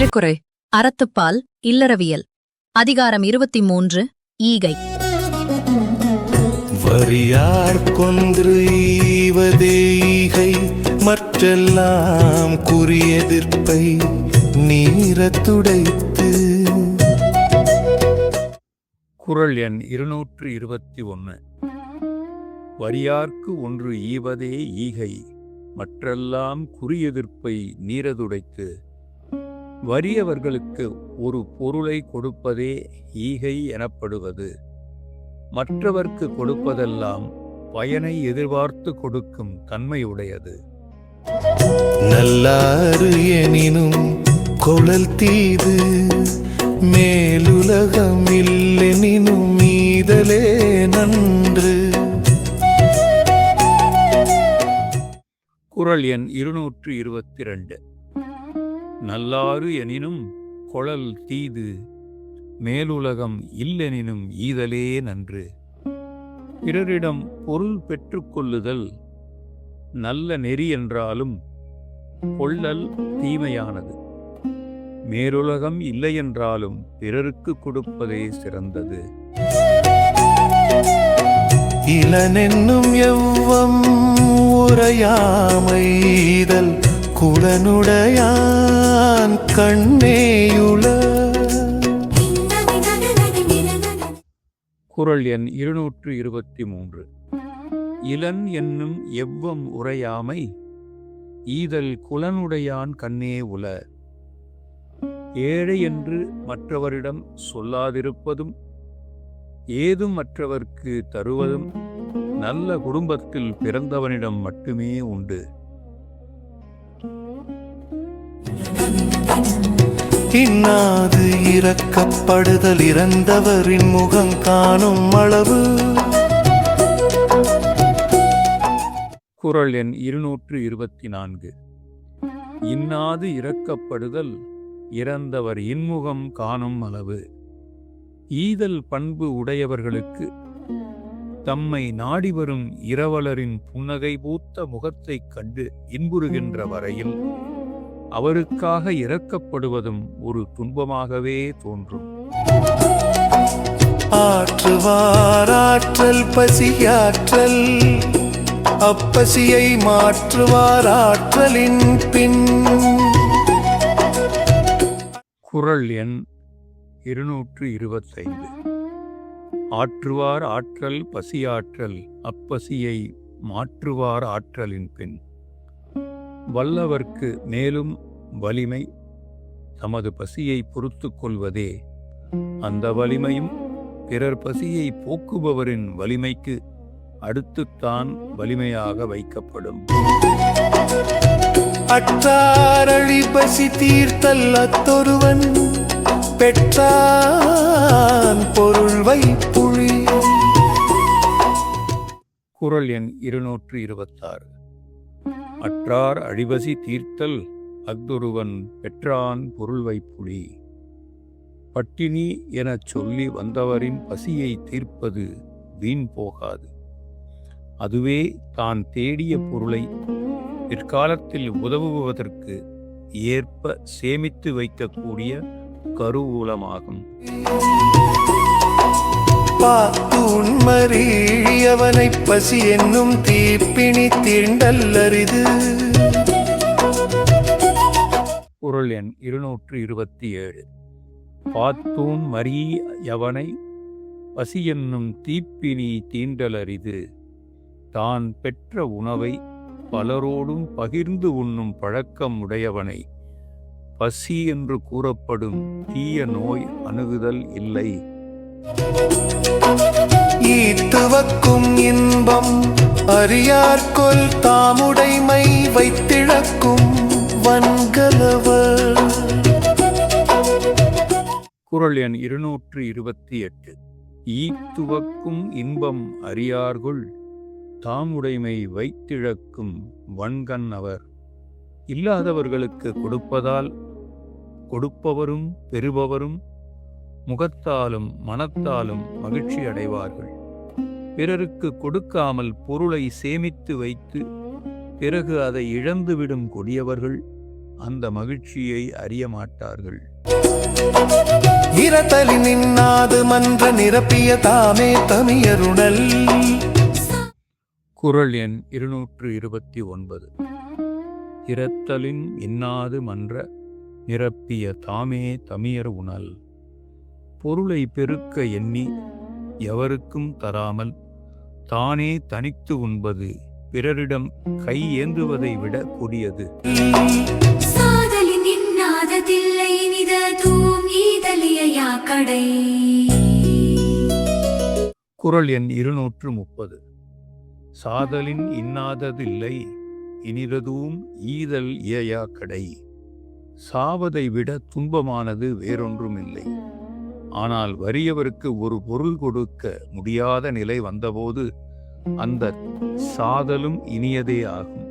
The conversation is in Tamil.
திருக்குறள் அறத்துப்பால் இல்லறவியல் அதிகாரம் 23 ஈகை. வரியார் கொன்று ஈவதே ஈகை, மற்றெல்லாம் குறியெதிர்ப்பை நீரத்துடைத்து. குறள் எண் 221. வரியார்க்கு ஒன்று ஈவதே ஈகை, மற்றெல்லாம் குறியெதிர்ப்பை நீரதுடைத்து. வறியவர்களுக்கு ஒரு பொருளை கொடுப்பதே ஈகை எனப்படுவது. மற்றவர்க்கு கொடுப்பதெல்லாம் பயனை எதிர்பார்த்து கொடுக்கும் தன்மையுடையது. நல்லாறு எனினும் கொளல் தீது, மேலுலகம் இல்லெனினும் மீதலே நன்று. குறள் எண் 222. நல்லாறு எனினும் கொளல் தீது, மேலுலகம் இல்லெனினும் ஈதலே நன்று. பிறரிடம் பொருள் பெற்றுக்கொள்ளுதல் நல்ல நெறி என்றாலும் கொள்ளல் தீமையானது. மேலுலகம் இல்லையென்றாலும் பிறருக்கு கொடுப்பதே சிறந்தது. இளனென்னும் எவ்வம் உரையாமைதல், குலனுடையான் கண்ணேயுள. குறள் எண் 223. இளன் என்னும் எவ்வம் உரையாமை, ஈதல் குலனுடையான் கண்ணே உள. ஏழை என்று மற்றவரிடம் சொல்லாதிருப்பதும் ஏதும் மற்றவர்க்கு தருவதும் நல்ல குடும்பத்தில் பிறந்தவனிடம் மட்டுமே உண்டு. இன்னாது இரக்கப்படுதல் இறந்தவரின் முகம் காணும் அளவு. குறள் எண் 224. இன்னாது இரக்கப்படுதல் இறந்தவர் இன்முகம் காணும் அளவு. ஈதல் பண்பு உடையவர்களுக்கு தம்மை நாடி வரும் இரவலரின் புன்னகை பூத்த முகத்தைக் கண்டு இன்புறுகின்ற வரையில் அவருக்காக இரக்கப்படுவதும் ஒரு துன்பமாகவே தோன்றும். ஆற்றுவார் ஆற்றல் பசியாற்றல், அப்பசியை மாற்றுவார் ஆற்றலின் பின். குறள் எண் 225. ஆற்றுவார் ஆற்றல் பசியாற்றல், அப்பசியை மாற்றுவார் ஆற்றலின் பின். வல்லவர்க்கு மேலும் வலிமை தமது பசியை பொறுத்து கொள்வதே. அந்த வலிமையும் பிறர் பசியை போக்குபவரின் வலிமைக்கு அடுத்துத்தான் வலிமையாக வைக்கப்படும். அற்றாரழி பசி தீர்த்தல் அத்தொருவன், பெற்றான் பொருள் வைப்புழி. குறள் எண் 226. அற்றார் அழிபசி தீர்த்தல் அஃதொருவன், பெற்றான் பொருள் வைப்புழி. பட்டினி எனச் சொல்லி வந்தவரின் பசியை தீர்ப்பது வீண் போகாது. அதுவே தான் தேடிய பொருளை பிற்காலத்தில் உதவுவதற்கு ஏற்ப சேமித்து வைக்கக்கூடிய கருவூலமாகும். பாத்துண்மறியவனை பசி என்னும் தீப்பிணி தீண்டல் அரிது. குறள் எண் 227. பாத்தூன் மறியவனை பசி என்னும் தீப்பினி தீண்டலரிது. தான் பெற்ற உணவை பலரோடும் பகிர்ந்து உண்ணும் பழக்கம் உடையவனை பசி என்று கூறப்படும் தீய நோய் அணுகுதல் இல்லை. ஈத்துவக்கும் இன்பம் அறியார்கொல், தாமுடைமை வைத்திழக்கும் வன்கலவர். குறள் எண் 228. ஈத்துவக்கும் இன்பம் அறியார்கொல், தாமுடைமை வைத்திழக்கும் வன்கண் அவர். இல்லாதவர்களுக்கு கொடுப்பதால் கொடுப்பவரும் பெறுபவரும் முகத்தாலும் மனத்தாலும் மகிழ்ச்சி அடைவார்கள். பிறருக்கு கொடுக்காமல் பொருளை சேமித்து வைத்து பிறகு அதை இழந்துவிடும் கொடியவர்கள் அந்த மகிழ்ச்சியை அறிய மாட்டார்கள். இரத்தலி நின்னாது மன்ற நிரப்பிய தாமே தமியருணல். குறள் எண் 229. இரத்தலின் இன்னாது மன்ற நிரப்பிய தாமே தமியர் உணல். பொருளை பெருக்க எண்ணி எவருக்கும் தராமல் தானே தனித்து உண்பது பிறரிடம் கை ஏந்துவதை விட கொடியது. சாதலின் இன்னாததில்லை நிததூம் ஈதலிய கடை. குறள் எண் 230. சாதலின் இன்னாததில்லை இனிததூம் ஈதல் இயையா கடை. சாவதை விட துன்பமானது வேறொன்றுமில்லை. ஆனால் வறியவருக்கு ஒரு பொருள் கொடுக்க முடியாத நிலை வந்தபோது அந்த சாதலும் இனியதே ஆகும்.